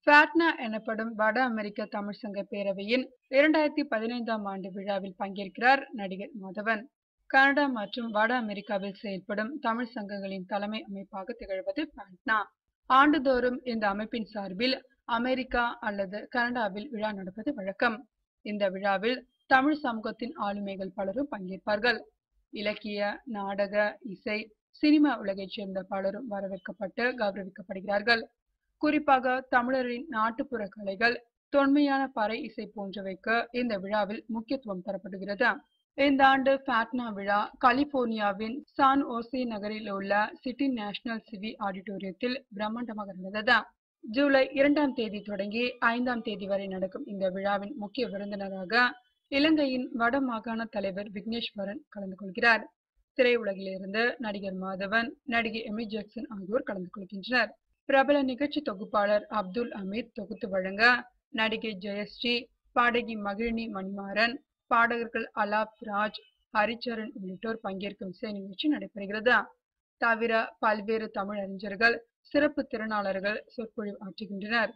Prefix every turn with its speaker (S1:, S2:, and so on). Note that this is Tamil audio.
S1: ஃபாட்னா எனப்படும் வட அமெரிக்க தமிழ் சங்க பேரவையின் 2015ஆம் ஆண்டு விழாவில் பங்கேற்கிறார் நடிகர் மாதவன். கனடா மற்றும் வட அமெரிக்காவில் செயல்படும் தமிழ் சங்கங்களின் தலைமை அமைப்பாக திகழ்வது ஃபாட்னா. ஆண்டுதோறும் இந்த அமைப்பின் சார்பில் அமெரிக்கா அல்லது கனடாவில் விழா நடப்பது வழக்கம். இந்த விழாவில் தமிழ் சமூகத்தின் ஆளுமைகள் பலரும் பங்கேற்பார்கள். இலக்கிய, நாடக, இசை, சினிமா உலகைச் சேர்ந்த பலரும் வரவேற்கப்பட்டு கௌரவிக்கப்படுகிறார்கள். குறிப்பாக தமிழரின் நாட்டுப்புற கலைகள், தொன்மையான பறை இசை போன்றவைக்கு இந்த விழாவில் முக்கியத்துவம் தரப்படுகிறது. இந்த ஆண்டு ஃபாட்னா விழா கலிபோர்னியாவின் சான் ஓசே நகரில் உள்ள சிட்டி நேஷனல் சிவி ஆடிட்டோரியத்தில் பிரம்மாண்டமாக நடந்தது. ஜூலை 2ஆம் தேதி தொடங்கி 5ஆம் தேதி வரை நடக்கும் இந்த விழாவின் முக்கிய விருந்தினராக இலங்கையின் வட மாகாண தலைவர் விக்னேஸ்வரன் கலந்து கொள்கிறார். திரையுலகிலிருந்து நடிகர் மாதவன், நடிகை எமி ஜாக்சன் ஆகியோர் கலந்து கொள்கின்றனர். பிரபல நிகழ்ச்சி தொகுப்பாளர் அப்துல் அமீத் தொகுத்து வழங்க, நடிகை ஜெயஸ்ரீ, பாடகி மகிழினி மணிமாறன், பாடகர்கள் அலாப் ராஜ், ஹரிச்சரன் உள்ளிட்டோர் பங்கேற்கும் இசை நிகழ்ச்சி நடைபெறுகிறது. தவிர பல்வேறு தமிழ் அறிஞர்கள், சிறப்பு திறனாளர்கள் சொற்பொழிவு ஆற்றுகின்றனர்.